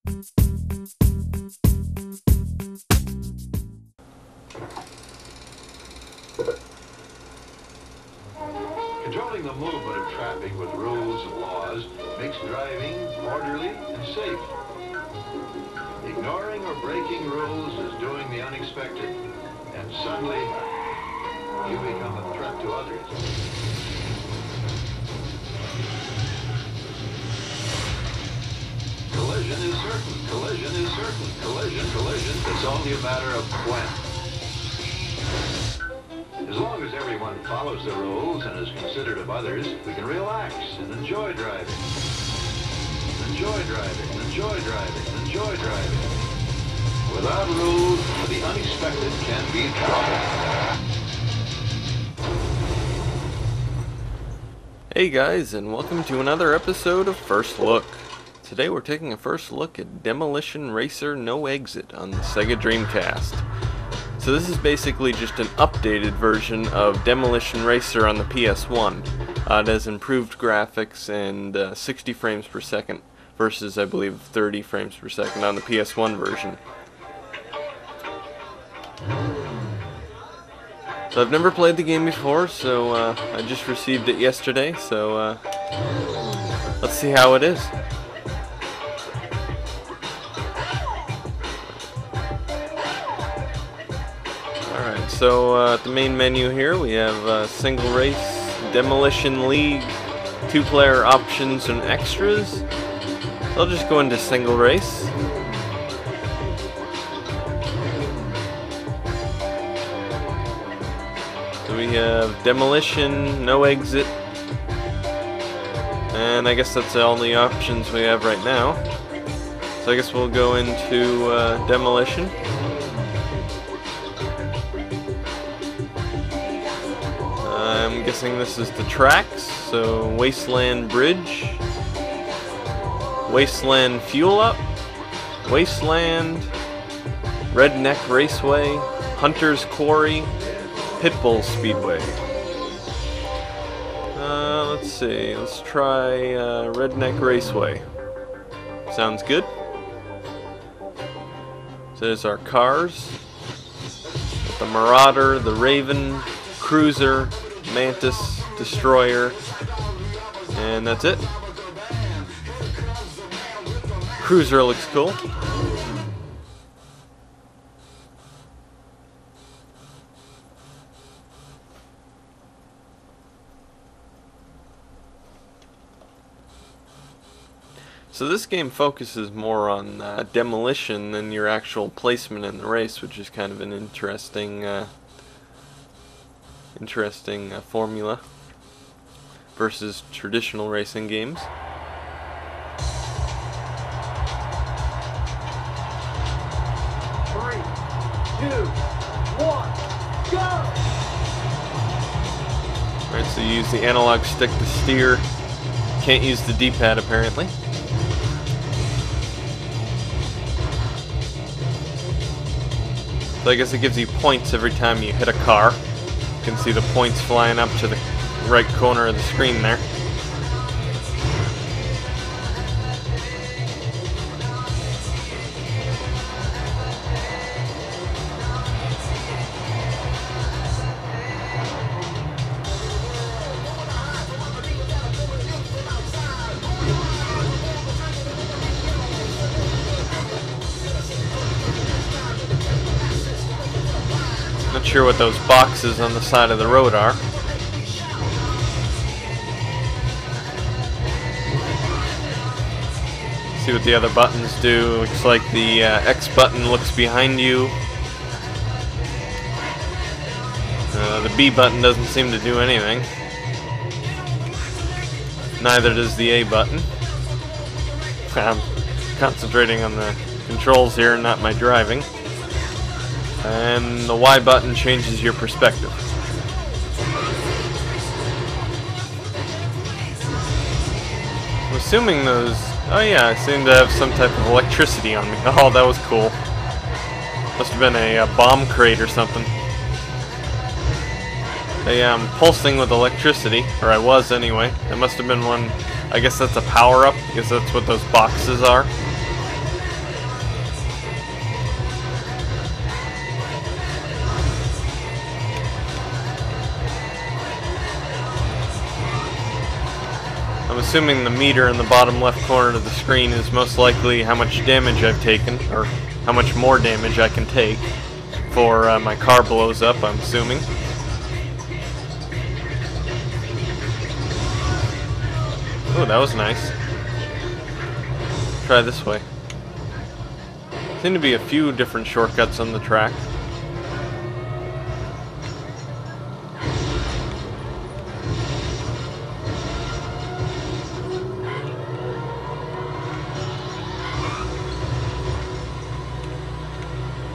Controlling the movement of traffic with rules and laws makes driving orderly and safe. Ignoring or breaking rules is doing the unexpected, and suddenly you become a threat to others. Collision is certain. Collision is certain. Collision. It's only a matter of when. As long as everyone follows the rules and is considerate of others, we can relax and enjoy driving. Enjoy driving, enjoy driving, enjoy driving. Without rules, the unexpected can be trouble. Hey guys, and welcome to another episode of First Look. Today we're taking a first look at Demolition Racer No Exit on the Sega Dreamcast. So this is basically just an updated version of Demolition Racer on the PS1. It has improved graphics and 60 frames per second versus I believe 30 frames per second on the PS1 version. So I've never played the game before, so I just received it yesterday, so let's see how it is. Alright, so at the main menu here we have Single Race, Demolition League, 2-player options and extras. So I'll just go into Single Race. So we have Demolition, No Exit, and I guess that's all the options we have right now. So I guess we'll go into Demolition. I'm guessing this is the tracks, so Wasteland Bridge, Wasteland Fuel Up, Wasteland, Redneck Raceway, Hunter's Quarry, Pitbull Speedway. Let's see, let's try Redneck Raceway. Sounds good. So there's our cars. Got the Marauder, the Raven, Cruiser, Mantis, Destroyer, and that's it. Cruiser looks cool. So this game focuses more on demolition than your actual placement in the race, which is kind of an interesting formula versus traditional racing games. Three, two, one, go! Alright, so you use the analog stick to steer. Can't use the D-pad apparently. So I guess it gives you points every time you hit a car. You can see the points flying up to the right corner of the screen there. Not sure what those boxes on the side of the road are. See what the other buttons do. Looks like the X button looks behind you. The B button doesn't seem to do anything. Neither does the A button. I'm concentrating on the controls here and not my driving. And the Y button changes your perspective. I'm assuming those... Oh yeah, I seem to have some type of electricity on me. Oh, that was cool. Must have been a bomb crate or something. Yeah, I'm pulsing with electricity, or I was anyway. That must have been one... I guess that's a power-up, because that's what those boxes are. assuming the meter in the bottom left corner of the screen is most likely how much damage I've taken, or how much more damage I can take before my car blows up, I'm assuming. Oh, that was nice. Try this way. Seem to be a few different shortcuts on the track.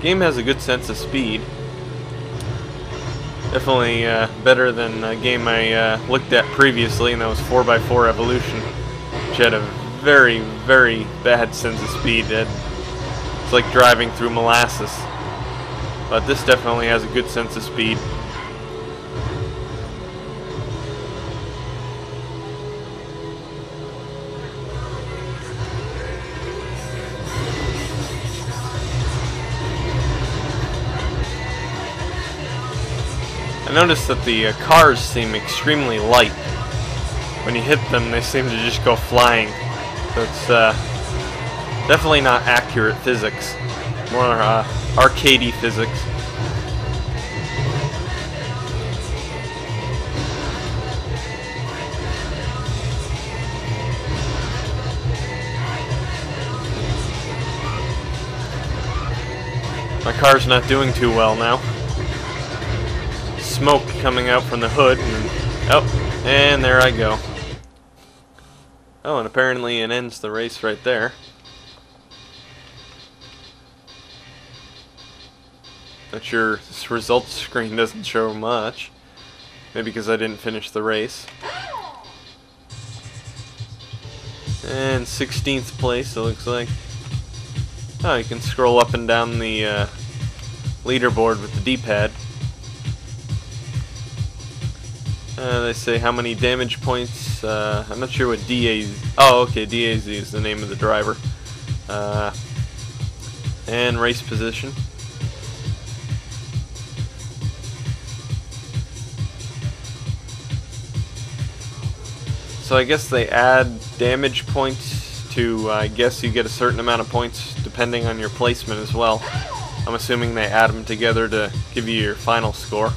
Game has a good sense of speed. Definitely better than a game I looked at previously, and that was 4x4 Evolution, which had a very, very bad sense of speed. It's like driving through molasses. But this definitely has a good sense of speed. I noticed that the cars seem extremely light. When you hit them, they seem to just go flying. So it's definitely not accurate physics. More arcadey physics. My car's not doing too well now. Smoke coming out from the hood, and there I go. Oh, and apparently it ends the race right there. Not sure, this results screen doesn't show much. Maybe because I didn't finish the race. And 16th place, it looks like. Oh, you can scroll up and down the leaderboard with the D-pad. They say how many damage points. I'm not sure what DAZ. Oh, okay, DAZ is the name of the driver. And race position. So I guess they add damage points to. I guess you get a certain amount of points depending on your placement as well. I'm assuming they add them together to give you your final score.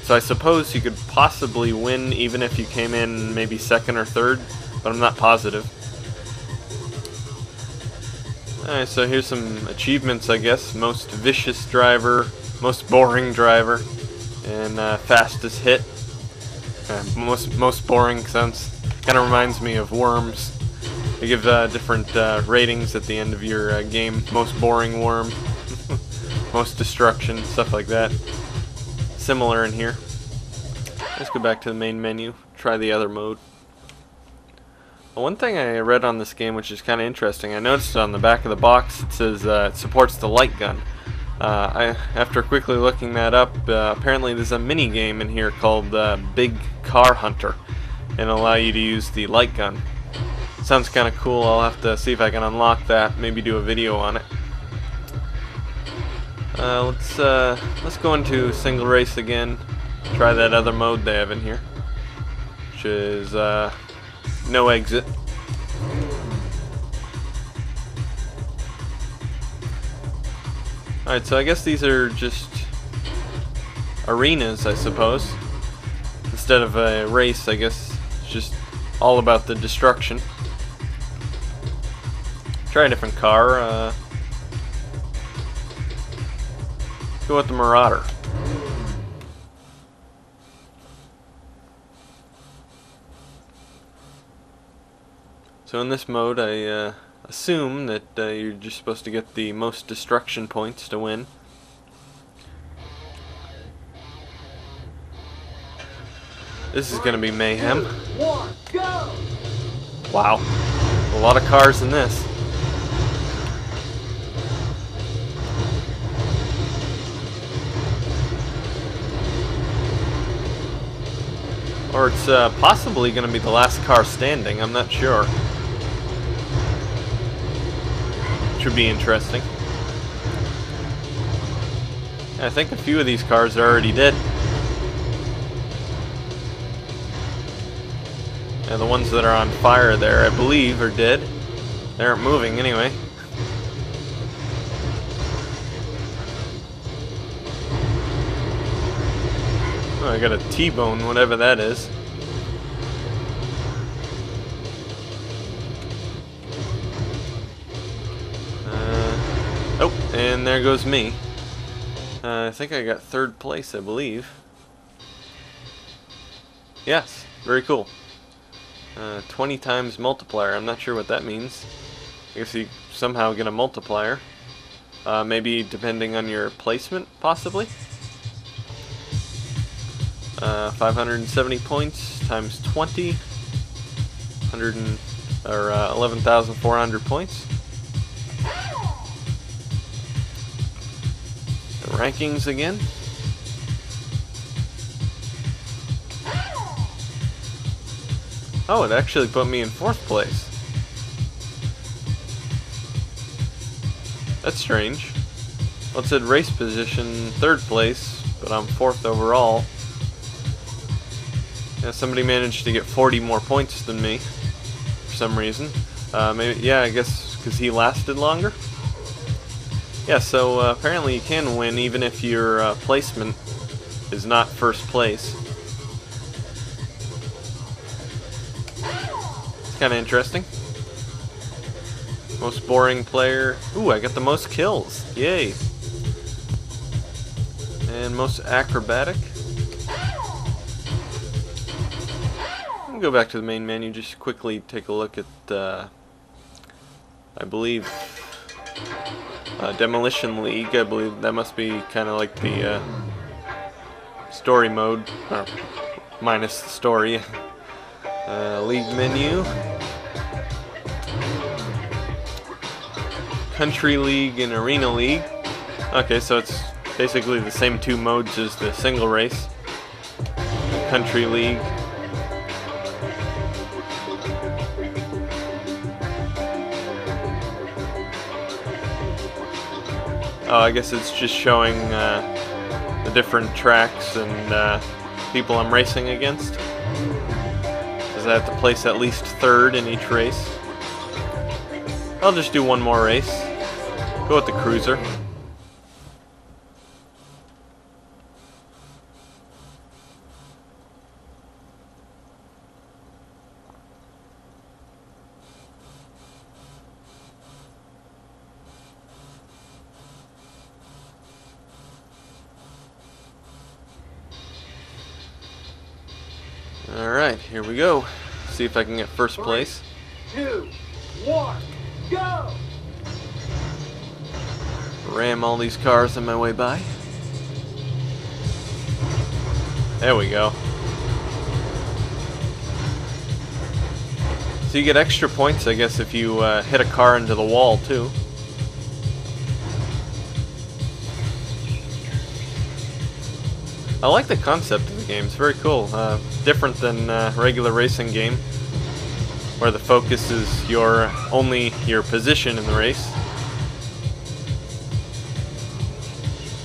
So I suppose you could possibly win even if you came in maybe second or third, but I'm not positive. Alright, so here's some achievements, I guess. Most vicious driver, most boring driver, and fastest hit. Most boring sounds kind of reminds me of Worms. They give different ratings at the end of your game. Most boring worm, most destruction, stuff like that. Similar in here. Let's go back to the main menu, try the other mode. One thing I read on this game which is kind of interesting, I noticed on the back of the box it says it supports the light gun. After quickly looking that up, apparently there's a mini game in here called Big Car Hunter, and it'll allow you to use the light gun. Sounds kind of cool. I'll have to see if I can unlock that, maybe do a video on it. Let's go into single race again. Try that other mode they have in here, which is no exit. Alright, so I guess these are just arenas, I suppose. Instead of a race, I guess it's just all about the destruction. Try a different car. Go with the Marauder. So in this mode, I assume that you're just supposed to get the most destruction points to win. This is going to be mayhem. 2, 1, go! Wow, a lot of cars in this. Or it's possibly going to be the last car standing, I'm not sure. Should be interesting. I think a few of these cars are already dead. Yeah, the ones that are on fire there, I believe, are dead. They aren't moving anyway. Oh, I got a T-bone, whatever that is. Oh, and there goes me. I think I got 3rd place, I believe. Yes, very cool. 20 times multiplier. I'm not sure what that means. I guess you somehow get a multiplier. Maybe depending on your placement, possibly. 570 points times 20. 11,400 points. The rankings again. Oh, it actually put me in 4th place. That's strange. Well, it said race position 3rd place, but I'm 4th overall. Yeah, somebody managed to get 40 more points than me for some reason. Maybe, yeah, I guess because he lasted longer. Yeah, so apparently you can win even if your placement is not 1st place. Kind of interesting. Most boring player. Ooh, I got the most kills. Yay. And most acrobatic. I'll go back to the main menu, just quickly take a look at I believe Demolition League. I believe that must be kind of like the story mode, or minus the story. League menu. Country League and Arena League. Okay, so it's basically the same 2 modes as the single race. Country League. Oh, I guess it's just showing the different tracks and people I'm racing against. Because I have to place at least 3rd in each race. I'll just do one more race. Go with the cruiser. Alright, here we go. See if I can get 1st place. 3, 2, 1, go! Ram all these cars on my way by. There we go. So you get extra points, I guess, if you hit a car into the wall, too. I like the concept of the game. It's very cool. Different than a regular racing game, where the focus is only your position in the race.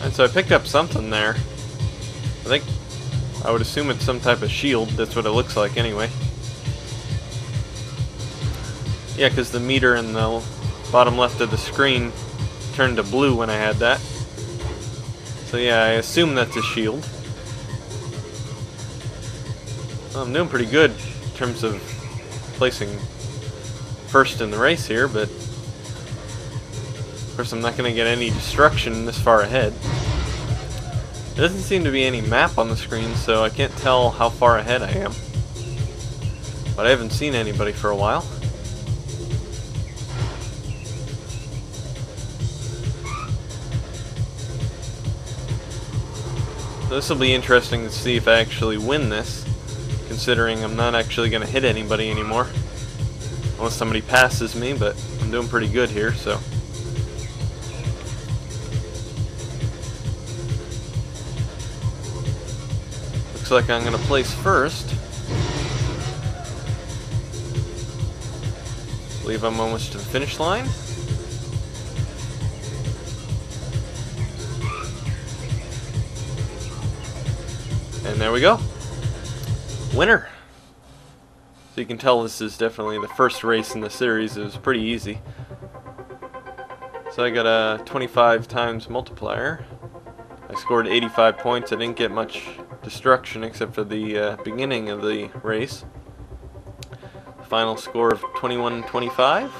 And so I picked up something there. I would assume it's some type of shield. That's what it looks like anyway. Yeah, because the meter in the bottom left of the screen turned to blue when I had that. So yeah, I assume that's a shield. Well, I'm doing pretty good in terms of placing 1st in the race here, but of course I'm not going to get any destruction this far ahead. There doesn't seem to be any map on the screen, so I can't tell how far ahead I am. But I haven't seen anybody for a while. So this will be interesting to see if I actually win this, considering I'm not actually going to hit anybody anymore. Unless somebody passes me, but I'm doing pretty good here, so. Looks like I'm going to place 1st. I believe I'm almost to the finish line. And there we go. Winner. So you can tell this is definitely the first race in the series. It was pretty easy. So I got a 25 times multiplier. I scored 85 points. I didn't get much destruction except for the beginning of the race. Final score of 21-25.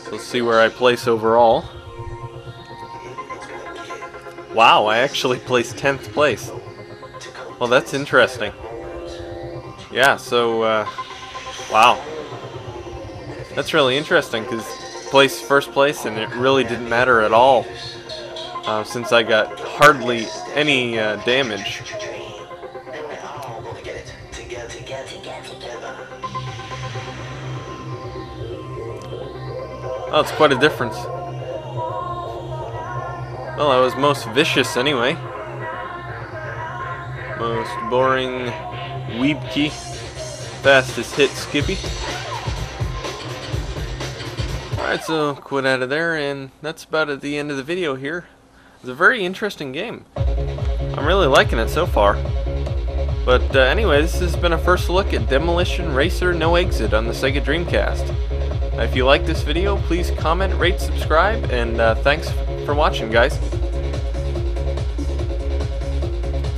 So let's see where I place overall. Wow, I actually placed 10th place. Well, that's interesting. Yeah, so, wow. That's really interesting, because first place, and it really didn't matter at all, since I got hardly any damage. Oh, it's quite a difference. Well, I was most vicious anyway. Most boring Weebkey. Fastest hit Skippy. Alright, so quit out of there, and that's about at the end of the video here. It's a very interesting game. I'm really liking it so far. But anyway, this has been a first look at Demolition Racer No Exit on the Sega Dreamcast. If you like this video, please comment, rate, subscribe, and thanks for watching, guys.